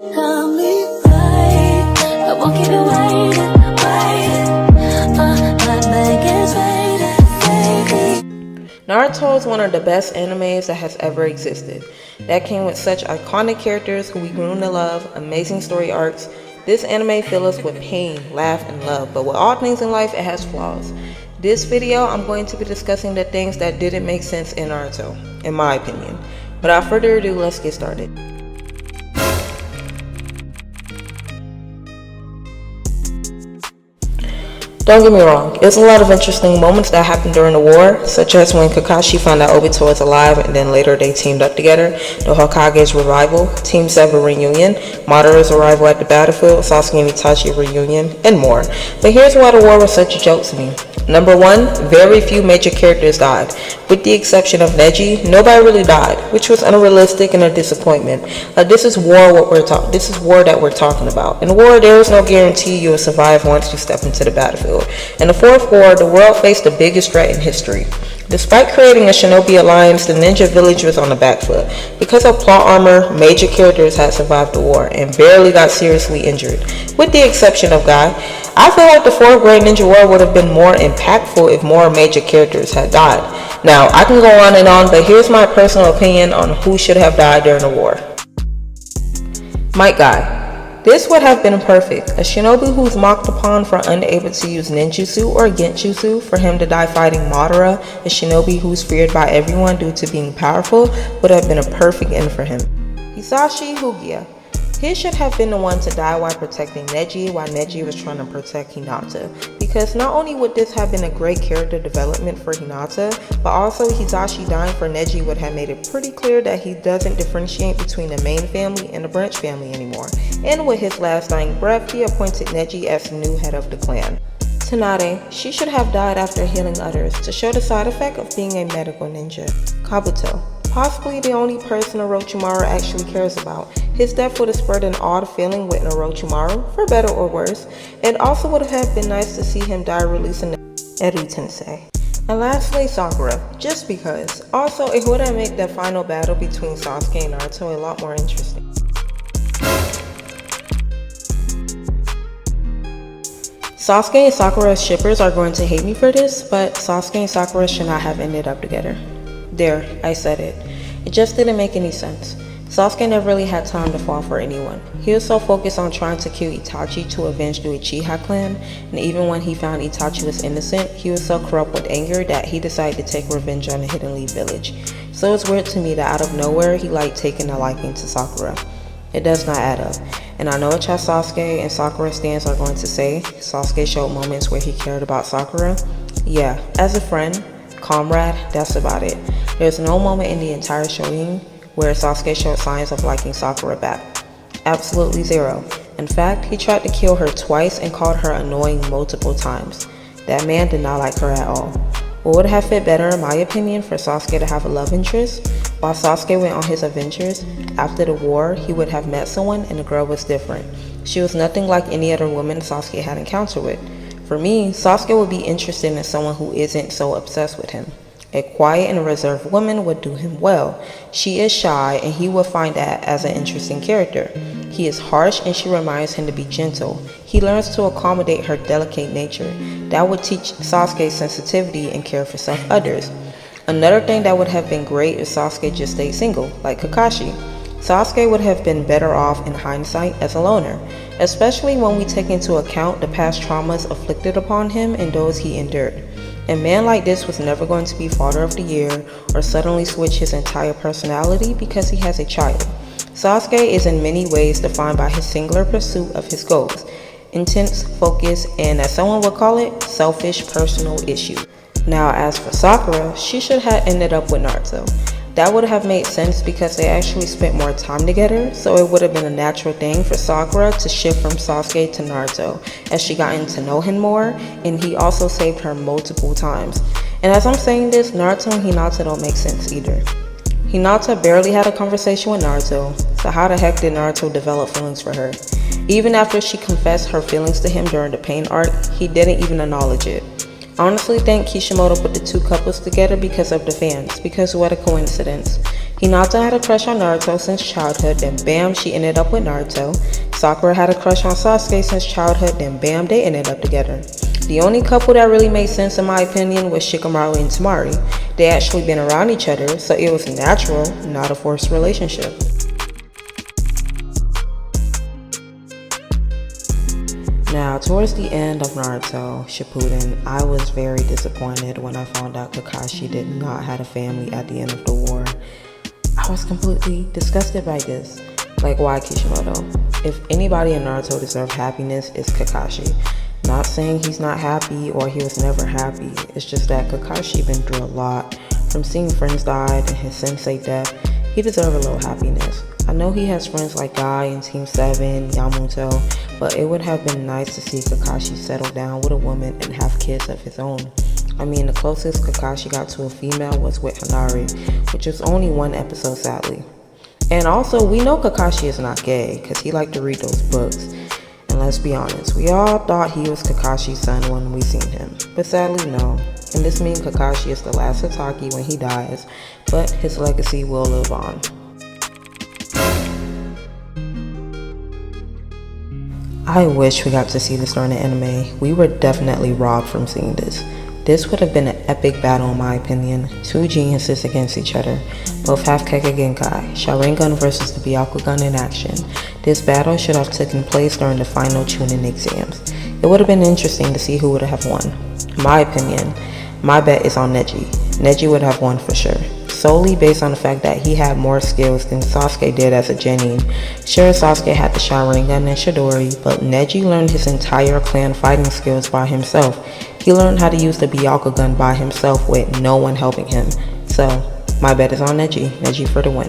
Come me right, I won't keep you waiting, my bag is waiting. Naruto is one of the best animes that has ever existed. That came with such iconic characters who we grew to love, amazing story arcs. This anime fills us with pain, laugh, and love, but with all things in life, it has flaws. This video, I'm going to be discussing the things that didn't make sense in Naruto, in my opinion. Without further ado, let's get started. Don't get me wrong, there's a lot of interesting moments that happened during the war, such as when Kakashi found out Obito was alive and then later they teamed up together, the Hokage's revival, Team 7 reunion, Madara's arrival at the battlefield, Sasuke and Itachi reunion, and more. But here's why the war was such a joke to me. Number one, very few major characters died. With the exception of Neji, nobody really died, which was unrealistic and a disappointment. This is war that we're talking about. In war, there is no guarantee you will survive once you step into the battlefield. In the fourth war, the world faced the biggest threat in history. Despite creating a shinobi alliance, the ninja village was on the back foot. Because of plot armor, major characters had survived the war and barely got seriously injured, with the exception of Guy. I feel like the fourth Great Ninja War would have been more impactful if more major characters had died. Now, I can go on and on, but here's my personal opinion on who should have died during the war. Might Guy. This would have been perfect. A shinobi who's mocked upon for unable to use ninjutsu or genjutsu, for him to die fighting Madara, a shinobi who's feared by everyone due to being powerful, would have been a perfect end for him. Hisashi Hyuga. He should have been the one to die while protecting Neji while Neji was trying to protect Hinata, because not only would this have been a great character development for Hinata, but also Hisashi dying for Neji would have made it pretty clear that he doesn't differentiate between the main family and the branch family anymore. And with his last dying breath, he appointed Neji as the new head of the clan. Tsunade, she should have died after healing others to show the side effect of being a medical ninja. Kabuto, possibly the only person Orochimaru actually cares about. His death would have spurred an odd feeling with Orochimaru, for better or worse. It also would have been nice to see him die releasing Eri Tensei. And lastly, Sakura, just because. Also, it would have made the final battle between Sasuke and Naruto a lot more interesting. Sasuke and Sakura's shippers are going to hate me for this, but Sasuke and Sakura should not have ended up together. There, I said it. It just didn't make any sense. Sasuke never really had time to fall for anyone. He was so focused on trying to kill Itachi to avenge the Uchiha clan, and even when he found Itachi was innocent, he was so corrupt with anger that he decided to take revenge on the Hidden Leaf village. So it's weird to me that out of nowhere, he liked taking a liking to Sakura. It does not add up. And I know what y'all Sasuke and Sakura stands are going to say. Sasuke showed moments where he cared about Sakura. Yeah, as a friend, comrade, that's about it. There's no moment in the entire showing where Sasuke showed signs of liking Sakura back. Absolutely zero. In fact, he tried to kill her twice and called her annoying multiple times. That man did not like her at all. What would have fit better, in my opinion, for Sasuke to have a love interest? While Sasuke went on his adventures, after the war, he would have met someone and the girl was different. She was nothing like any other woman Sasuke had encountered with. For me, Sasuke would be interested in someone who isn't so obsessed with him. A quiet and reserved woman would do him well. She is shy and he would find that as an interesting character. He is harsh and she reminds him to be gentle. He learns to accommodate her delicate nature. That would teach Sasuke sensitivity and care for others. Another thing that would have been great if Sasuke just stayed single, like Kakashi. Sasuke would have been better off in hindsight as a loner, especially when we take into account the past traumas afflicted upon him and those he endured. A man like this was never going to be Father of the Year or suddenly switch his entire personality because he has a child. Sasuke is in many ways defined by his singular pursuit of his goals, intense focus, and as someone would call it, selfish personal issues. Now as for Sakura, she should have ended up with Naruto. That would have made sense because they actually spent more time together, so it would have been a natural thing for Sakura to shift from Sasuke to Naruto as she gotten to know him more, and he also saved her multiple times. And as I'm saying this, Naruto and Hinata don't make sense either. Hinata barely had a conversation with Naruto, so how the heck did Naruto develop feelings for her? Even after she confessed her feelings to him during the pain arc, he didn't even acknowledge it. I honestly think Kishimoto put the two couples together because of the fans, because what a coincidence. Hinata had a crush on Naruto since childhood, then bam, she ended up with Naruto. Sakura had a crush on Sasuke since childhood, then bam, they ended up together. The only couple that really made sense in my opinion was Shikamaru and Tamari. They actually been around each other, so it was natural, not a forced relationship. Now, towards the end of Naruto Shippuden, I was very disappointed when I found out Kakashi did not have a family at the end of the war. I was completely disgusted by this. Like, why Kishimoto? If anybody in Naruto deserved happiness, it's Kakashi. Not saying he's not happy or he was never happy. It's just that Kakashi been through a lot. From seeing friends die and his sensei death, he deserves a little happiness. I know he has friends like Guy and Team 7, Yamamoto, but it would have been nice to see Kakashi settle down with a woman and have kids of his own. I mean, the closest Kakashi got to a female was with Hanari, which was only one episode sadly. And also, we know Kakashi is not gay, because he liked to read those books. And let's be honest, we all thought he was Kakashi's son when we seen him. But sadly, no. And this means Kakashi is the last Satake when he dies, but his legacy will live on. I wish we got to see this during the anime. We were definitely robbed from seeing this. This would have been an epic battle in my opinion. Two geniuses against each other. Both have Kekkei Genkai, Sharingan versus the Byakugan in action. This battle should have taken place during the final Chunin exams. It would have been interesting to see who would have won. In my opinion, my bet is on Neji. Neji would have won for sure. Solely based on the fact that he had more skills than Sasuke did as a genin. Sure, Sasuke had the Sharingan and Chidori, but Neji learned his entire clan fighting skills by himself. He learned how to use the Byakugan by himself with no one helping him. So, my bet is on Neji. Neji for the win.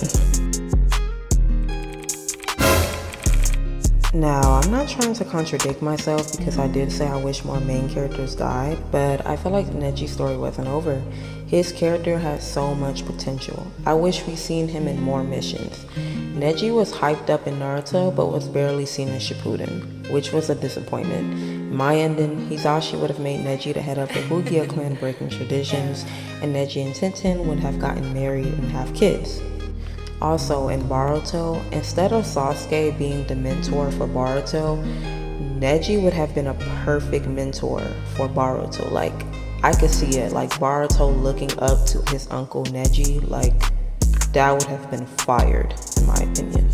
Now, I'm not trying to contradict myself because I did say I wish more main characters died, but I feel like Neji's story wasn't over. His character has so much potential. I wish we seen him in more missions. Neji was hyped up in Naruto, but was barely seen in Shippuden, which was a disappointment. In my ending, Hisashi would have made Neji the head of the Bugia clan breaking traditions, and Neji and Tenten would have gotten married and have kids. Also, in Boruto, instead of Sasuke being the mentor for Boruto, Neji would have been a perfect mentor for Boruto. Like, I could see it, like Boruto looking up to his uncle Neji, like, that would have been fired, in my opinion.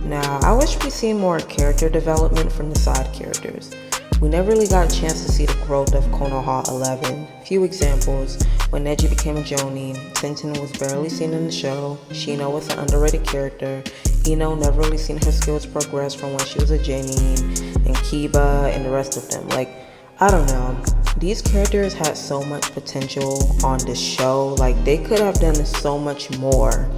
Now, I wish we seen more character development from the side characters. We never really got a chance to see the growth of Konoha 11. Few examples: when Neji became a Jonin, Tenten was barely seen in the show, Shino was an underrated character, Ino never really seen her skills progress from when she was a Genin, and Kiba and the rest of them. Like, I don't know. These characters had so much potential on this show. Like, they could have done so much more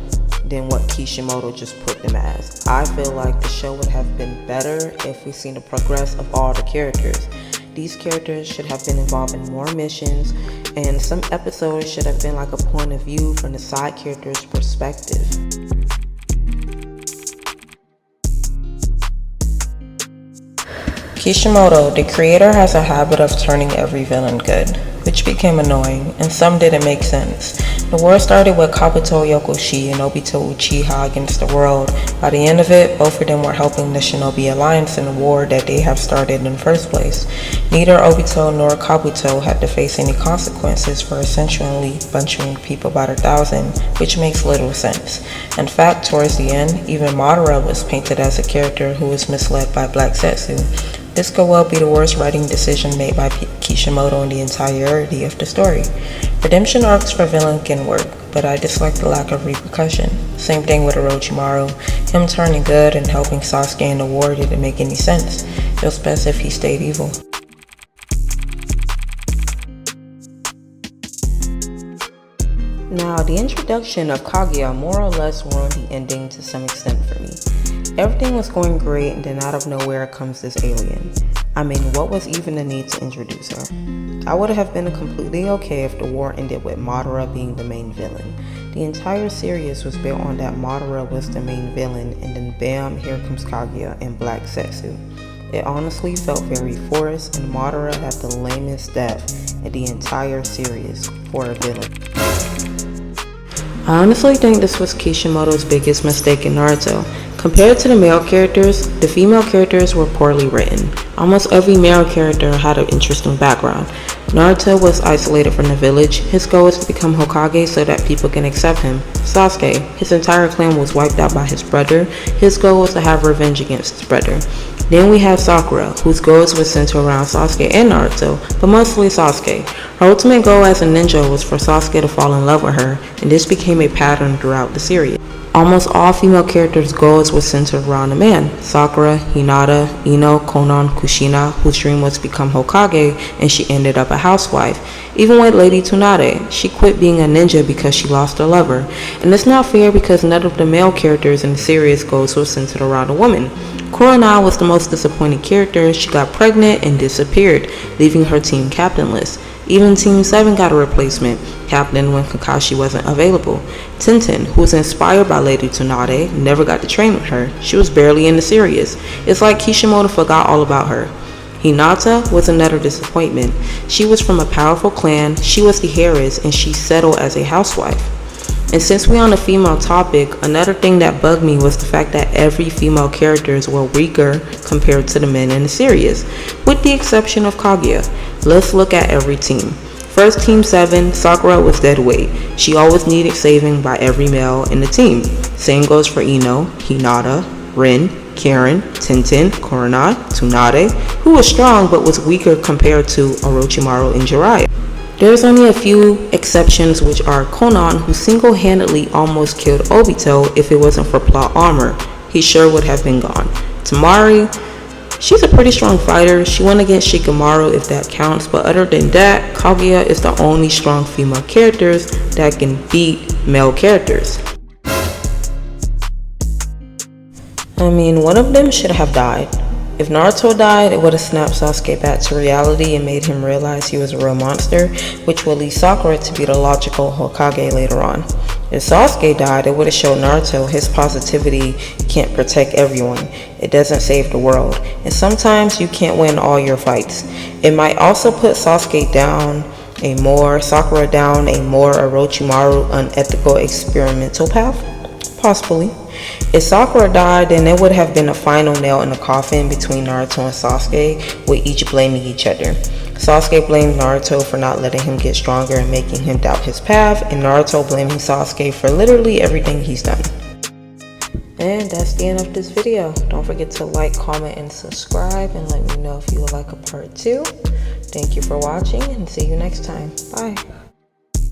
than what Kishimoto just put them as. I feel like the show would have been better if we seen the progress of all the characters. These characters should have been involved in more missions, and some episodes should have been like a point of view from the side character's perspective. Kishimoto, the creator, has a habit of turning every villain good, which became annoying, and some didn't make sense. The war started with Kabuto Yokoshi and Obito Uchiha against the world. By the end of it, both of them were helping the Shinobi Alliance in the war that they have started in the first place. Neither Obito nor Kabuto had to face any consequences for essentially butchering people by the thousand, which makes little sense. In fact, towards the end, even Madara was painted as a character who was misled by Black Zetsu. This could well be the worst writing decision made by Kishimoto in the entirety of the story. Redemption arcs for villain can work, but I dislike the lack of repercussion. Same thing with Orochimaru. Him turning good and helping Sasuke in the war didn't make any sense. It was best if he stayed evil. Now, the introduction of Kaguya more or less ruined the ending to some extent for me. Everything was going great, and then out of nowhere comes this alien. I mean, what was even the need to introduce her? I would have been completely okay if the war ended with Madara being the main villain. The entire series was built on that Madara was the main villain, and then bam, here comes Kaguya and Black Zetsu. It honestly felt very forced, and Madara had the lamest death in the entire series for a villain. I honestly think this was Kishimoto's biggest mistake in Naruto. Compared to the male characters, the female characters were poorly written. Almost every male character had an interesting background. Naruto was isolated from the village. His goal was to become Hokage so that people can accept him. Sasuke, his entire clan was wiped out by his brother. His goal was to have revenge against his brother. Then we have Sakura, whose goals were centered around Sasuke and Naruto, but mostly Sasuke. Her ultimate goal as a ninja was for Sasuke to fall in love with her, and this became a pattern throughout the series. Almost all female characters' goals were centered around a man. Sakura, Hinata, Ino, Konan, Kushina, whose dream was to become Hokage, and she ended up a housewife. Even with Lady Tsunade, she quit being a ninja because she lost her lover. And it's not fair because none of the male characters in the series' goals were centered around a woman. Kurona was the most disappointing character. She got pregnant and disappeared, leaving her team captainless. Even Team 7 got a replacement captain when Kakashi wasn't available. Tenten, who was inspired by Lady Tsunade, never got to train with her. She was barely in the series. It's like Kishimoto forgot all about her. Hinata was another disappointment. She was from a powerful clan, she was the heiress, and she settled as a housewife. And since we're on the female topic, another thing that bugged me was the fact that every female characters were weaker compared to the men in the series, with the exception of Kaguya. Let's look at every team. First, Team 7, Sakura was dead weight. She always needed saving by every male in the team. Same goes for Ino, Hinata, Rin, Karen, Tenten, Kurona, Tsunade, who was strong but was weaker compared to Orochimaru and Jiraiya. There's only a few exceptions, which are Konan, who single-handedly almost killed Obito. If it wasn't for plot armor, he sure would have been gone. Temari, she's a pretty strong fighter. She won against Shikamaru if that counts, but other than that, Kaguya is the only strong female characters that can beat male characters. I mean, one of them should have died. If Naruto died, it would have snapped Sasuke back to reality and made him realize he was a real monster, which would lead Sakura to be the logical Hokage later on. If Sasuke died, it would have showed Naruto his positivity can't protect everyone. It doesn't save the world. And sometimes you can't win all your fights. It might also put Sakura down a more Orochimaru unethical experimental path? Possibly. If Sakura died, then it would have been a final nail in the coffin between Naruto and Sasuke, with each blaming each other. Sasuke blamed Naruto for not letting him get stronger and making him doubt his path, and Naruto blaming Sasuke for literally everything he's done. And that's the end of this video. Don't forget to like, comment, and subscribe, and let me know if you would like a part 2. Thank you for watching, and see you next time. Bye.